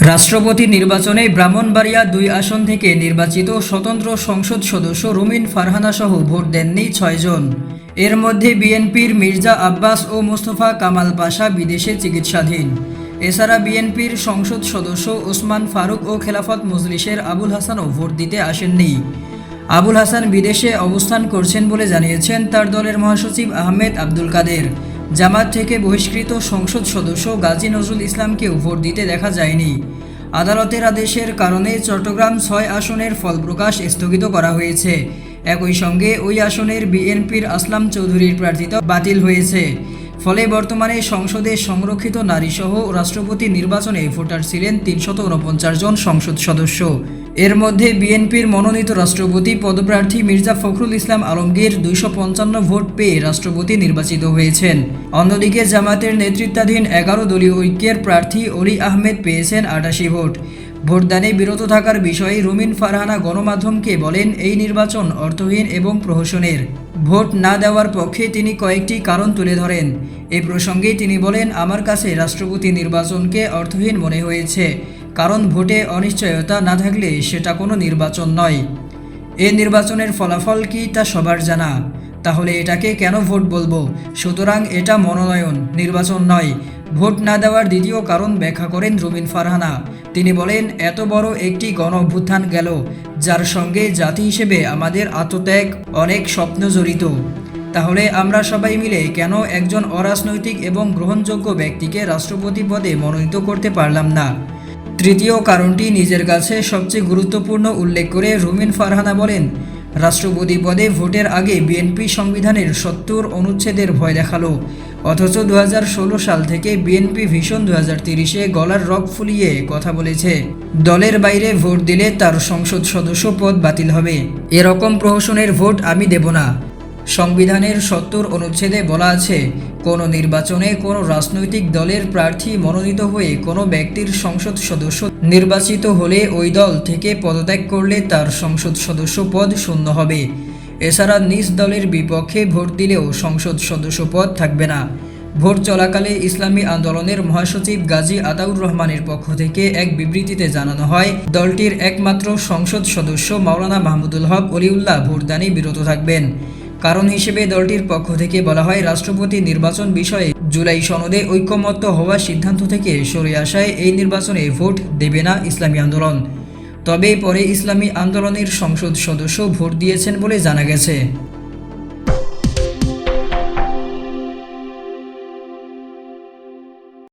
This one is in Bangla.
রাষ্ট্রপতি নির্বাচনে ব্রাহ্মণবাড়িয়া ২ আসন থেকে নির্বাচিত স্বতন্ত্র সংসদ সদস্য রুমিন ফারহানা সহ ভোট দেননি ৬ জন। এর মধ্যে বিএনপির মির্জা আব্বাস ও মোস্তফা কামাল পাশা বিদেশে চিকিৎসাধীন। এছাড়া বিএনপির সংসদ সদস্য ওসমান ফারুক ও খেলাফত মজলিসের আবুল হাসানও ভোট দিতে আসেননি। আবুল হাসান বিদেশে অবস্থান করছেন বলে জানিয়েছেন তার দলের মহাসচিব আহমেদ আব্দুল কাদের। জামাত থেকে বহিষ্কৃত সংসদ সদস্য গাজী নজরুল ইসলামকেও ভোট দিতে দেখা যায়নি। আদালতের আদেশের কারণে চট্টগ্রাম ৬ আসনের ফলপ্রকাশ স্থগিত করা হয়েছে। একই সঙ্গে ওই আসনের বিএনপির আসলাম চৌধুরীর প্রার্থিতা বাতিল হয়েছে। ফলে বর্তমানে সংসদে সংরক্ষিত নারীসহ রাষ্ট্রপতি নির্বাচনে ভোটার ছিলেন ৩৪৯ জন সংসদ সদস্য। এর মধ্যে বিএনপির মনোনীত রাষ্ট্রপতি পদপ্রার্থী মির্জা ফখরুল ইসলাম আলমগীর ২৫৫ ভোট পেয়ে রাষ্ট্রপতি নির্বাচিত হয়েছেন। অন্যদিকে জামাতের নেতৃত্বাধীন ১১ দলীয় ঐক্যের প্রার্থী অলি আহমেদ পেয়েছেন ৮৮ ভোট। ভোটদানে বিরত থাকার বিষয়ে রুমিন ফারহানা গণমাধ্যমকে বলেন, এই নির্বাচন অর্থহীন এবং প্রহসনের। ভোট না দেওয়ার পক্ষে তিনি কয়েকটি কারণ তুলে ধরেন। এ প্রসঙ্গে তিনি বলেন, আমার কাছে রাষ্ট্রপতি নির্বাচনকে অর্থহীন মনে হয়েছে, কারণ ভোটে অনিশ্চয়তা না থাকলে সেটা কোনো নির্বাচন নয়। এ নির্বাচনের ফলাফল কি তা সবার জানা, তাহলে এটাকে কেন ভোট বলবো? সুতরাং এটা মনোনয়ন, নির্বাচন নয়। ভোট না দেওয়ার দ্বিতীয় কারণ ব্যাখ্যা করেন রুমিন ফারহানা। তিনি বলেন, এত বড় একটি গণ অভ্যুত্থান গেল, যার সঙ্গে জাতি হিসেবে আমাদের আত্মত্যাগ, অনেক স্বপ্ন জড়িত। তাহলে আমরা সবাই মিলে কেন একজন অরাজনৈতিক এবং গ্রহণযোগ্য ব্যক্তিকে রাষ্ট্রপতি পদে মনোনীত করতে পারলাম না? তৃতীয় কারণটি নিজের কাছে সবচেয়ে গুরুত্বপূর্ণ উল্লেখ করে রুমিন ফারহানা বলেন, রাষ্ট্রপতি পদে ভোটের আগে বিএনপি সংবিধানের ৭০ অনুচ্ছেদের ভয় দেখালো, অথচ ২০১৬ সাল থেকে বিএনপি ভিশন ২০৩০-এ গলার রগ ফুলিয়ে কথা বলেছে দলের বাইরে ভোট দিলে তার সংসদ সদস্য পদ বাতিল হবে। এরকম প্রহসনের ভোট আমি দেব না। সংবিধানের ৭০ অনুচ্ছেদে বলা আছে, কোনো নির্বাচনে কোনো রাজনৈতিক দলের প্রার্থী মনোনীত হয়ে কোনো ব্যক্তির সংসদ সদস্য নির্বাচিত হলে ওই দল থেকে পদত্যাগ করলে তার সংসদ সদস্য পদ শূন্য হবে। এছাড়া নিজ দলের বিপক্ষে ভোট দিলেও সংসদ সদস্য পদ থাকবে না। ভোট চলাকালে ইসলামী আন্দোলনের মহাসচিব গাজী আতাউর রহমানের পক্ষ থেকে এক বিবৃতিতে জানানো হয়, দলটির একমাত্র সংসদ সদস্য মাওলানা মাহমুদুল হক অলিউল্লাহ ভোটদানে বিরত থাকবেন। কারণ হিসেবে দলটির পক্ষ থেকে বলা হয়, রাষ্ট্রপতি নির্বাচন বিষয়ে জুলাই সনদে ঐকমত্য হওয়ার সিদ্ধান্ত থেকে সরে আসায় এই নির্বাচনে ভোট দেবে না ইসলামী আন্দোলন। তবে পরে ইসলামী আন্দোলনের সংসদ সদস্য ভোট দিয়েছেন বলে জানা গেছে।